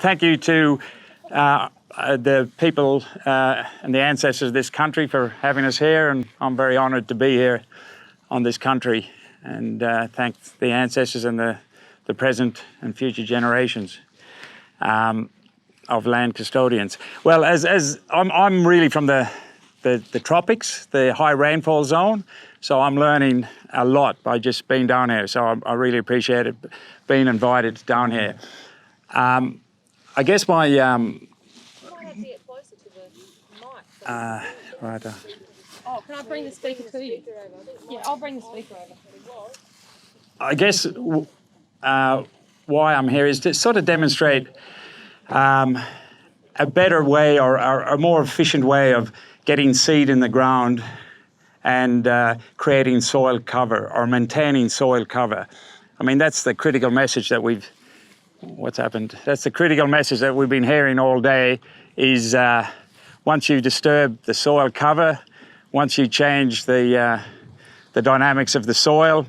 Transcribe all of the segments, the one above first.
thank you to the people and the ancestors of this country for having us here, and I'm very honoured to be here on this country, and thank the ancestors and the present and future generations of land custodians. Well, as I'm really from the tropics, the high rainfall zone, so I'm learning a lot by just being down here. So I really appreciate it, being invited down here. I guess my You might have to get closer to the mic. right. Oh, can I bring the speaker to you? Yeah, I'll bring the speaker over. I guess why I'm here is to sort of demonstrate a better way or a more efficient way of getting seed in the ground and creating soil cover or maintaining soil cover. I mean, that's the critical message that what's happened? That's the critical message that we've been hearing all day is once you disturb the soil cover, once you change the dynamics of the soil,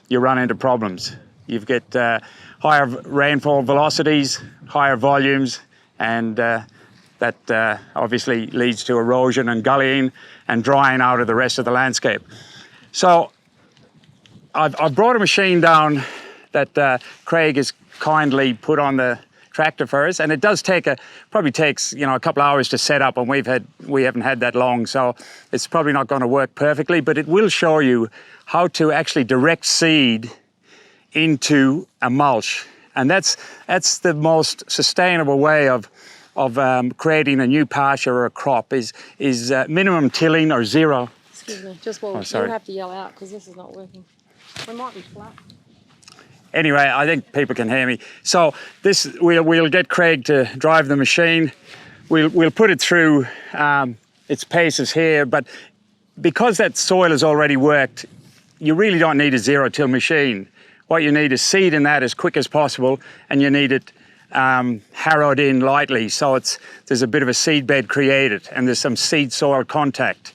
you run into problems. You get higher rainfall velocities, higher volumes, and that obviously leads to erosion and gullying and drying out of the rest of the landscape. So I've brought a machine down that Craig has kindly put on the tractor for us, and it does probably takes a couple of hours to set up, and we haven't had that long, so it's probably not going to work perfectly, but it will show you how to actually direct seed into a mulch, and that's the most sustainable way of creating a new pasture or a crop is minimum tilling or zero. Excuse me, just while you'll have to yell out because this is not working. We might be flat. Anyway, I think people can hear me. So we'll get Craig to drive the machine. We'll put it through its paces here, but because that soil has already worked, you really don't need a zero-till machine. What you need is seed in that as quick as possible, and you need it harrowed in lightly, so there's a bit of a seed bed created, and there's some seed-soil contact.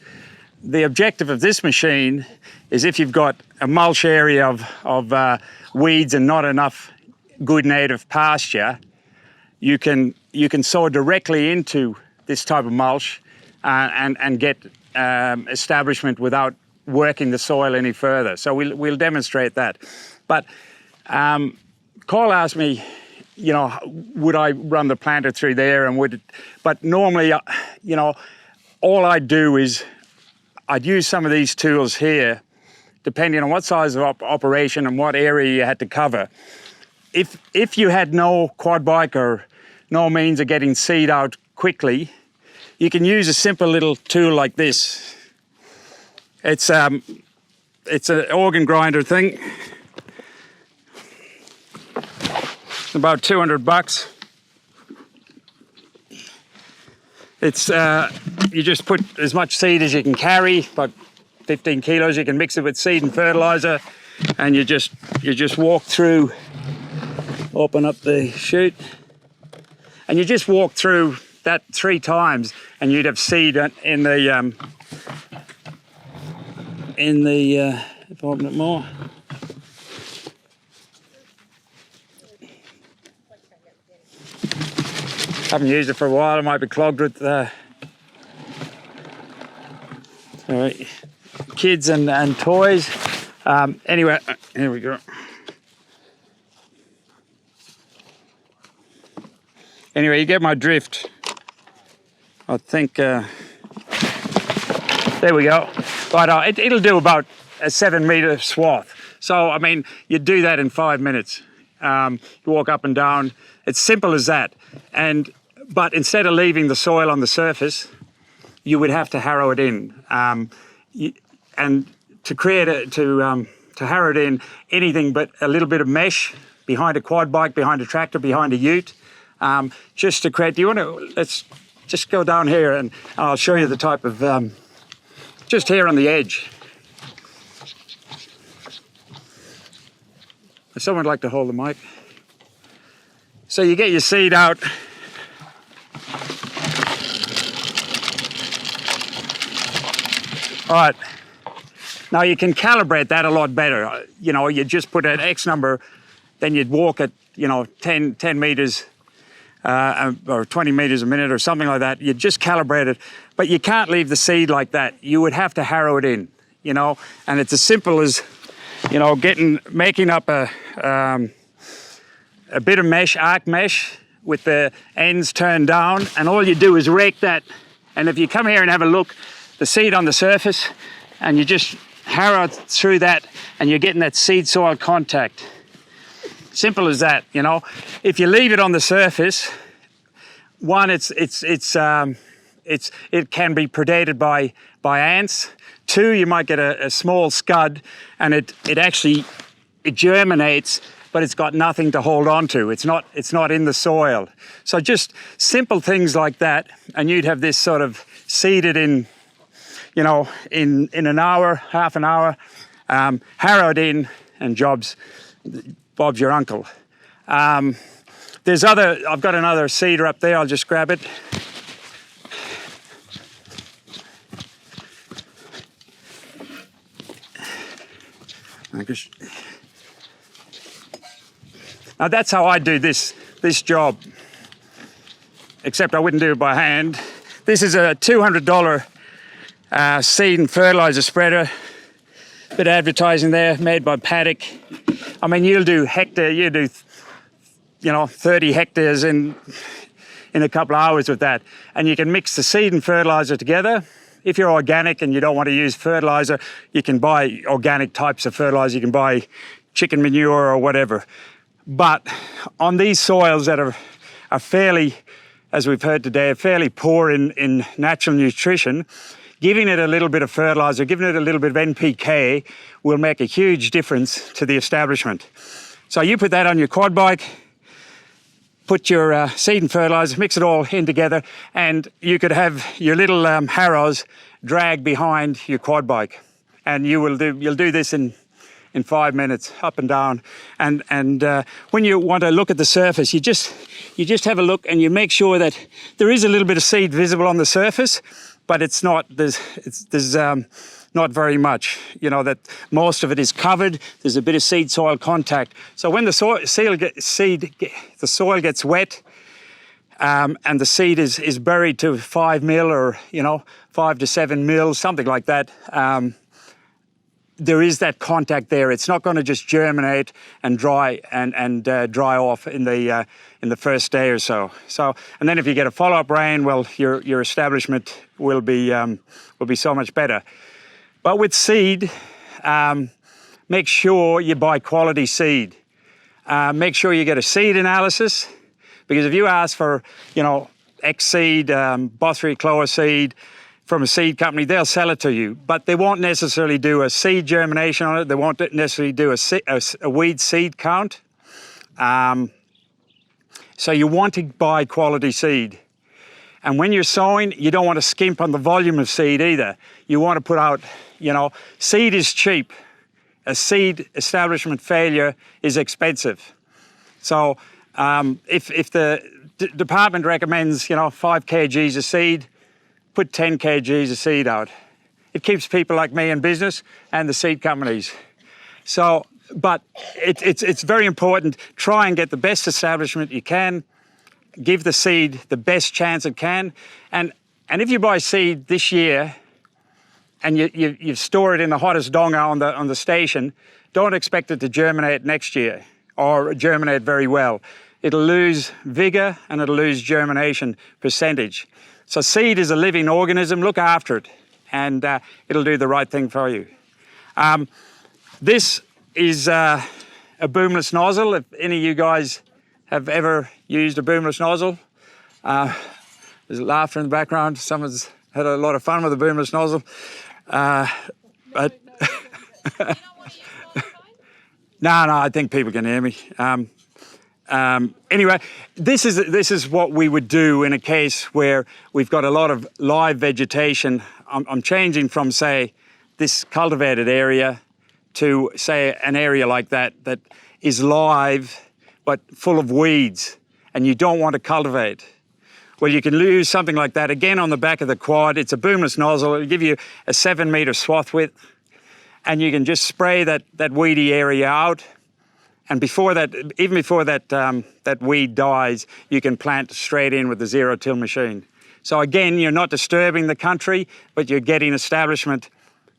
The objective of this machine is if you've got a mulch area of weeds and not enough good native pasture, you can sow directly into this type of mulch and get establishment without working the soil any further. So we'll demonstrate that. But Carl asked me, would I run the planter through there but normally, all I'd do is I'd use some of these tools here, depending on what size of operation and what area you had to cover. If you had no quad bike or no means of getting seed out quickly, you can use a simple little tool like this. It's an organ grinder thing. It's about $200. It's you just put as much seed as you can carry, about 15 kilos. You can mix it with seed and fertilizer, and you just walk through. Open up the chute, and you just walk through that 3 times, and you'd have seed in the if I open it more. Haven't used it for a while. It might be clogged with kids and toys. Anyway, here we go. Anyway, you get my drift. I think there we go. But it'll do about a 7-metre swath. So I mean, you do that in 5 minutes. You walk up and down. It's simple as that. But instead of leaving the soil on the surface, you would have to harrow it in. And to harrow it in, anything but a little bit of mesh behind a quad bike, behind a tractor, behind a ute, just to create. Let's just go down here and I'll show you the type of, just here on the edge. Someone would like to hold the mic. So you get your seed out. All right, now you can calibrate that a lot better. You just put an X number, then you'd walk at, 10 metres or 20 metres a minute or something like that. You just calibrate it, but you can't leave the seed like that. You would have to harrow it in, you know, and it's as simple as, you know, making up a bit of mesh, arc mesh, with the ends turned down, and all you do is rake that. And if you come here and have a look, the seed on the surface, and you just harrow through that, and you're getting that seed soil contact. Simple as that, you know. If you leave it on the surface, one, it can be predated by ants. Two, you might get a small scud, and it germinates, but it's got nothing to hold on to. It's not in the soil. So just simple things like that, and you'd have this sort of seeded in, you know, in an hour, half an hour, harrowed in, and Bob's your uncle. I've got another seeder up there. I'll just grab it. Now that's how I do this job, except I wouldn't do it by hand. This is a $200 seed and fertilizer spreader. Bit of advertising there, made by Paddock. I mean, you do 30 hectares in a couple of hours with that, and you can mix the seed and fertilizer together. If you're organic and you don't want to use fertilizer, you can buy organic types of fertilizer. You can buy chicken manure or whatever. But on these soils that are fairly, as we've heard today, are fairly poor in natural nutrition, giving it a little bit of fertilizer, giving it a little bit of NPK will make a huge difference to the establishment. So you put that on your quad bike, put your seed and fertilizer, mix it all in together, and you could have your little harrows drag behind your quad bike. And you'll do this in 5 minutes, up and down. And when you want to look at the surface, you just have a look and you make sure that there is a little bit of seed visible on the surface, but there's not very much. You know, that most of it is covered. There's a bit of seed soil contact. So when the soil gets wet, and the seed is buried to 5 mil or 5 to 7 mil, something like that. There is that contact there. It's not going to just germinate and dry dry off in the first day or so. And then if you get a follow-up rain, well, your establishment will be so much better. But with seed, make sure you buy quality seed. Make sure you get a seed analysis, because if you ask for X seed, Bothri Cloa seed, from a seed company, they'll sell it to you, but they won't necessarily do a seed germination on it. They won't necessarily do a weed seed count. So you want to buy quality seed. And when you're sowing, you don't want to skimp on the volume of seed either. You want to put out, seed is cheap. A seed establishment failure is expensive. So if the department recommends, 5 kgs of seed, put 10 kgs of seed out. It keeps people like me in business and the seed companies. So, but it's very important. Try and get the best establishment you can. Give the seed the best chance it can. And if you buy seed this year and you store it in the hottest donga on the station, don't expect it to germinate next year or germinate very well. It'll lose vigor and it'll lose germination percentage. So seed is a living organism. Look after it, and it'll do the right thing for you. This is a boomless nozzle. If any of you guys have ever used a boomless nozzle, there's laughter in the background. Someone's had a lot of fun with a boomless nozzle. But no, I think people can hear me. Anyway, this is what we would do in a case where we've got a lot of live vegetation. I'm changing from, say, this cultivated area to, say, an area like that is live but full of weeds, and you don't want to cultivate. Well, you can use something like that, again, on the back of the quad. It's a boomless nozzle. It'll give you a 7-metre swath width, and you can just spray that weedy area out. And before that, even before that, that weed dies, you can plant straight in with the zero-till machine. So again, you're not disturbing the country, but you're getting establishment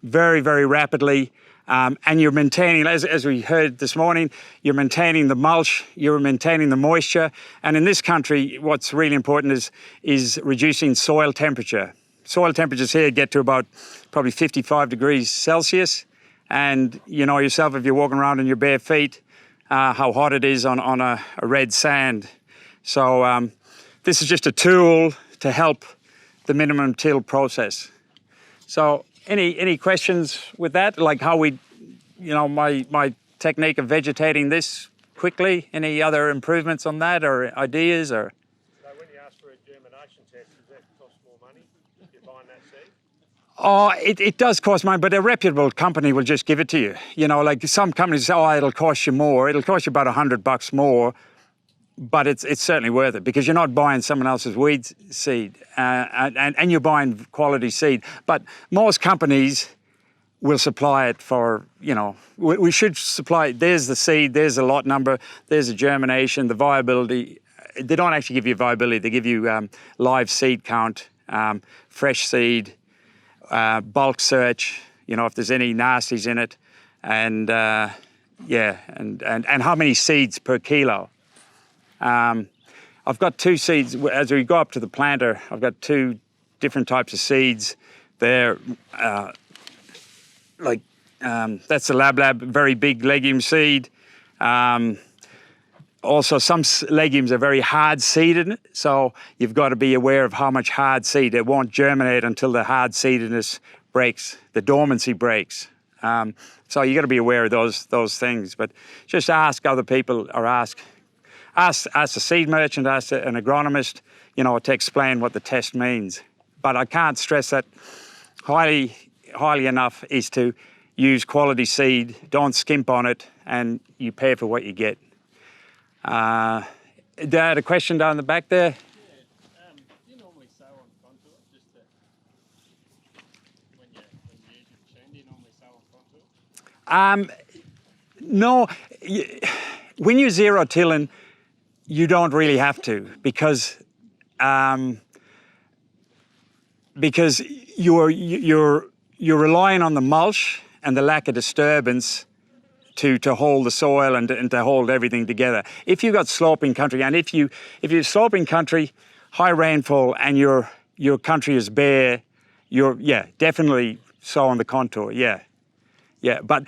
very, very rapidly. And you're maintaining, as we heard this morning, you're maintaining the mulch, you're maintaining the moisture. And in this country, what's really important is reducing soil temperature. Soil temperatures here get to about probably 55 degrees Celsius. And you know yourself, if you're walking around in your bare feet, how hot it is on a red sand. So this is just a tool to help the minimum till process. So any questions with that? Like how we, you know, my technique of vegetating this quickly? Any other improvements on that or ideas or? So when you ask for a germination test, does that cost more money if you're buying that seed? Oh, it does cost money, but a reputable company will just give it to you. You know, like some companies say, oh, it'll cost you more. It'll cost you about $100 more, but it's certainly worth it because you're not buying someone else's weed seed and you're buying quality seed. But most companies will supply it for, you know, we should supply, there's the seed, there's the lot number, there's the germination, the viability. They don't actually give you viability, they give you live seed count, fresh seed, bulk search, you know, if there's any nasties in it, and yeah, and how many seeds per kilo. I've got two seeds. As we go up to the planter, I've got two different types of seeds. They're that's the Lab, very big legume seed. Also, some legumes are very hard seeded, so you've got to be aware of how much hard seed. It won't germinate until the hard seededness breaks, the dormancy breaks. So you got to be aware of those things. But just ask other people, or ask the seed merchant, ask an agronomist, you know, to explain what the test means. But I can't stress that highly enough, is to use quality seed, don't skimp on it, and you pay for what you get. I had a question down the back there. Yeah, do you normally sow on contour? Just when you use your machine, do you normally sow on contour? No, when you're zero tilling, you don't really have to because you're relying on the mulch and the lack of disturbance to hold the soil and to hold everything together. If you've got sloping country, and if you're sloping country, high rainfall, and your country is bare, definitely sow on the contour. Yeah. But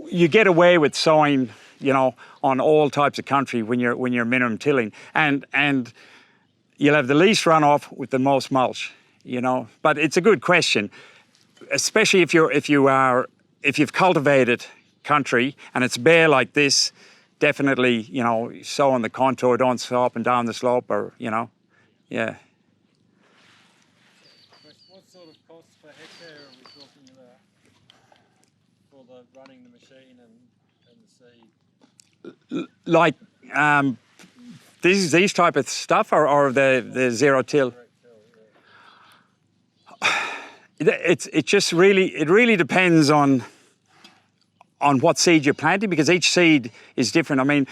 you get away with sowing, you know, on all types of country when you're minimum tilling, and you'll have the least runoff with the most mulch. You know, but it's a good question, especially if you've cultivated country and it's bare like this. Definitely, you know, sow on the contour, don't sow up and down the slope, or you know, yeah. What sort of costs per hectare are we talking about for the running the machine and the seed? Like these type of stuff, or the zero till. It just really depends on what seed you're planting, because each seed is different. I mean,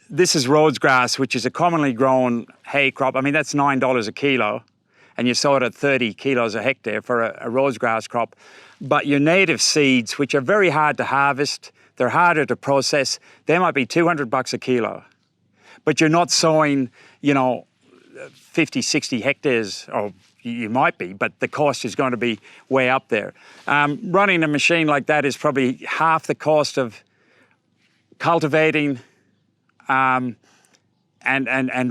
this is Rhodes grass, which is a commonly grown hay crop. I mean, that's $9 a kilo, and you sow it at 30 kilos a hectare for a Rhodes grass crop. But your native seeds, which are very hard to harvest, they're harder to process, they might be $200 a kilo. But you're not sowing, you know, 50, 60 hectares, or you might be, but the cost is going to be way up there. Running a machine like that is probably half the cost of cultivating and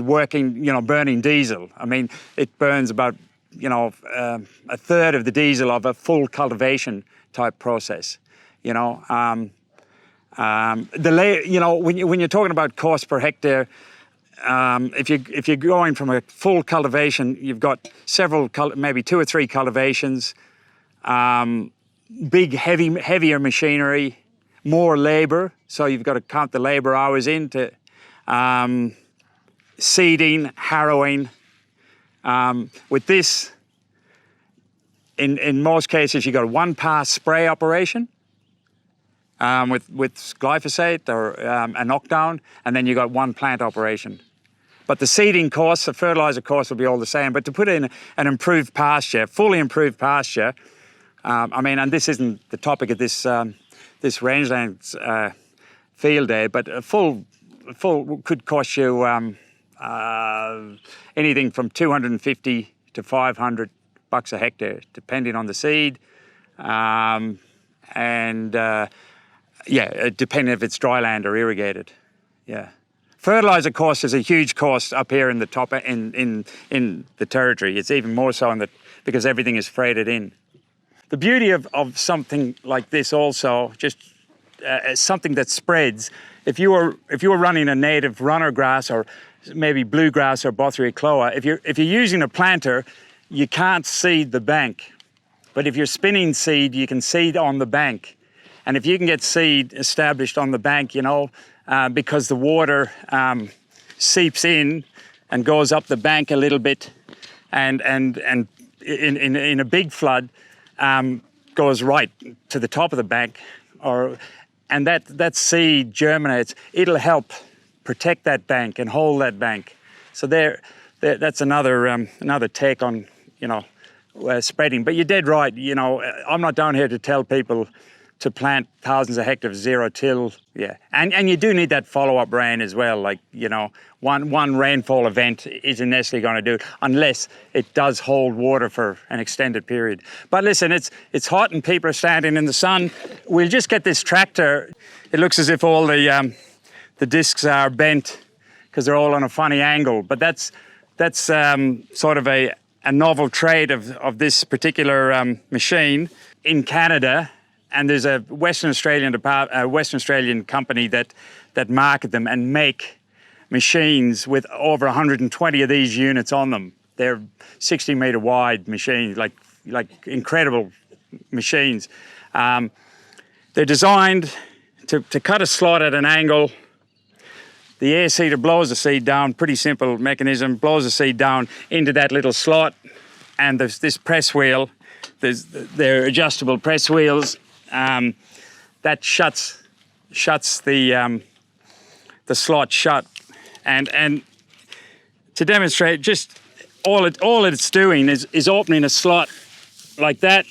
working, you know, burning diesel. I mean, it burns about, you know, a third of the diesel of a full cultivation type process. You know, you know, when you're talking about cost per hectare, if you're going from a full cultivation, you've got several, maybe 2 or 3 cultivations, big, heavier machinery, more labour. So you've got to count the labour hours into seeding, harrowing. With this, in most cases, you've got a 1-pass spray operation, with glyphosate or a knockdown, and then you got one plant operation. But the seeding costs, the fertiliser costs will be all the same. But to put in an improved pasture, fully improved pasture, I mean, and this isn't the topic of this this rangelands field day, but a full could cost you anything from $250 to $500 a hectare, depending on the seed, depending if it's dry land or irrigated. Yeah. Fertiliser cost is a huge cost up here in the top in the territory. It's even more so because everything is freighted in. The beauty of something like this also, just something that spreads. If you were running a native runner grass or maybe bluegrass or Bothria cloa, if you're using a planter, you can't seed the bank. But if you're spinning seed, you can seed on the bank. And if you can get seed established on the bank, because the water seeps in and goes up the bank a little bit, and in a big flood goes right to the top of the bank, and that seed germinates, it'll help protect that bank and hold that bank. So that's another take on spreading. But you're dead right. I'm not down here to tell people to plant thousands of hectares zero till. Yeah, and you do need that follow-up rain as well. Like, one rainfall event isn't necessarily going to do it unless it does hold water for an extended period. But listen, it's hot and people are standing in the sun. We'll just get this tractor. It looks as if all the discs are bent because they're all on a funny angle. But that's sort of a novel trait of this particular machine in Canada. And there's a Western Australian company that market them and make machines with over 120 of these units on them. They're 60-metre wide machines, like incredible machines. They're designed to cut a slot at an angle. The air seeder blows the seed down, pretty simple mechanism, blows the seed down into that little slot, and there's this press wheel. They're adjustable press wheels. That shuts the slot shut, and to demonstrate, just all it's doing is opening a slot like that,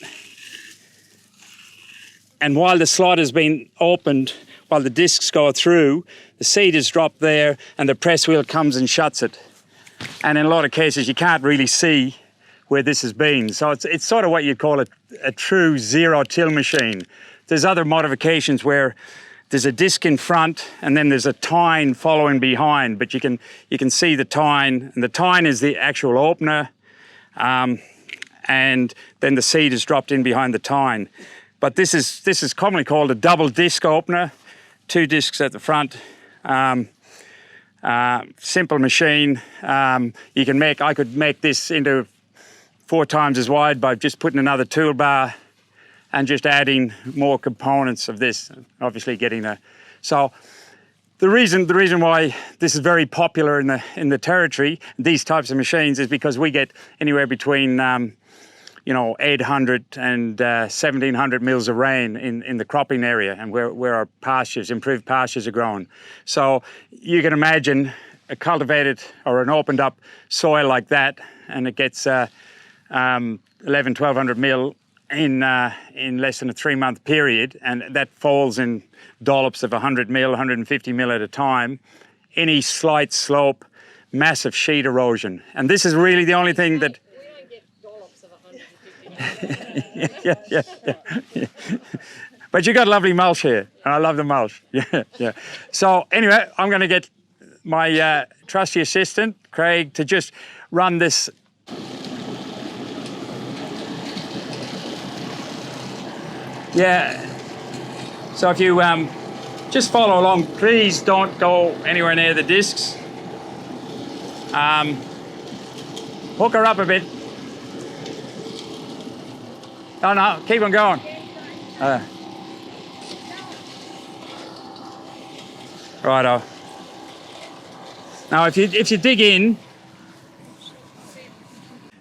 and while the slot has been opened, while the discs go through, the seed is dropped there, and the press wheel comes and shuts it. And in a lot of cases, you can't really see where this has been. So it's sort of what you'd call a true zero-till machine. There's other modifications where there's a disc in front and then there's a tine following behind, but you can see the tine, and the tine is the actual opener, and then the seed is dropped in behind the tine. But this is commonly called a double disc opener, 2 discs at the front. Simple machine. I could make this into 4 times as wide by just putting another toolbar and just adding more components of this, obviously so the reason why this is very popular in the territory, these types of machines, is because we get anywhere between 800 and 1700 mils of rain in the cropping area, and where our improved pastures are grown. So you can imagine a cultivated or an opened up soil like that, and it gets 1200 mil in less than a 3-month period, and that falls in dollops of 100 mil, 150 mil at a time. Any slight slope, massive sheet erosion, and this is really the only thing that. We don't get dollops of 150 mil. yeah. But you got lovely mulch here, and I love the mulch. Yeah. So anyway, I'm going to get my trusty assistant Craig to just run this. Yeah, so if you just follow along, please don't go anywhere near the discs. Hook her up a bit. No, keep on going. Righto. Now, if you dig in,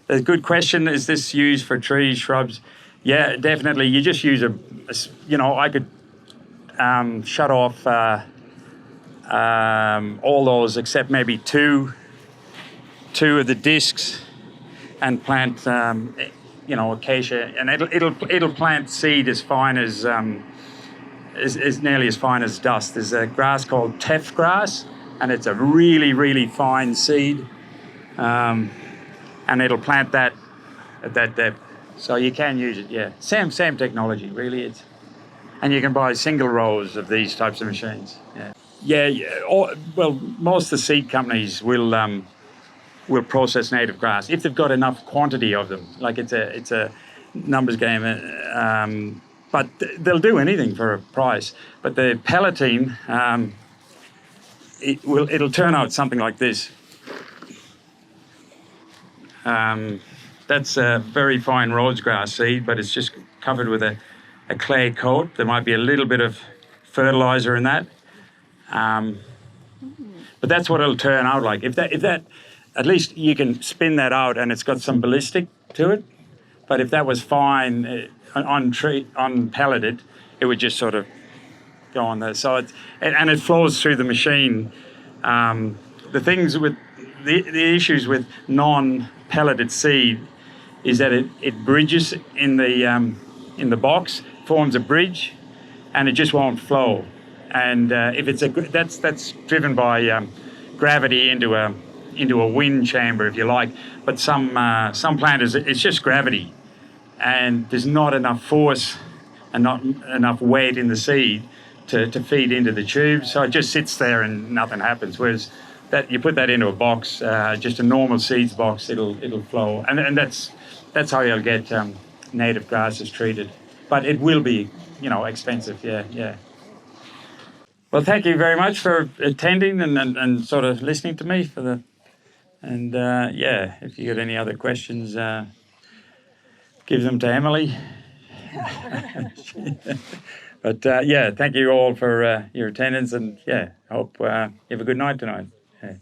a good question, is this used for trees, shrubs? Yeah, definitely. You just use I could shut off all those except maybe two of the discs, and plant acacia, and it'll plant seed as fine as is nearly as fine as dust. There's a grass called teff grass, and it's a really, really fine seed, and it'll plant that at that depth. So you can use it, yeah. Same technology, really. And you can buy single rows of these types of machines. Yeah. Most of the seed companies will process native grass if they've got enough quantity of them. Like it's a numbers game. But they'll do anything for a price. But the pelleting, it'll turn out something like this. That's a very fine Rhodes grass seed, but it's just covered with a clay coat. There might be a little bit of fertilizer in that. But that's what it'll turn out like. If that, at least you can spin that out and it's got some ballistic to it. But if that was fine unpelleted, it would just sort of go on there. So it flows through the machine. The things with the issues with non-pelleted seed is that it bridges in the box, forms a bridge, and it just won't flow. And if it's that's driven by gravity into a wind chamber, if you like. But some planters, it's just gravity, and there's not enough force and not enough weight in the seed to feed into the tube. So it just sits there and nothing happens. Whereas that you put that into a box, just a normal seeds box, it'll flow, and that's how you'll get native grasses treated. But it will be, expensive. Yeah. Well, thank you very much for attending and sort of listening to me if you got any other questions, give them to Emily. But thank you all for your attendance, and hope you have a good night tonight. Yeah.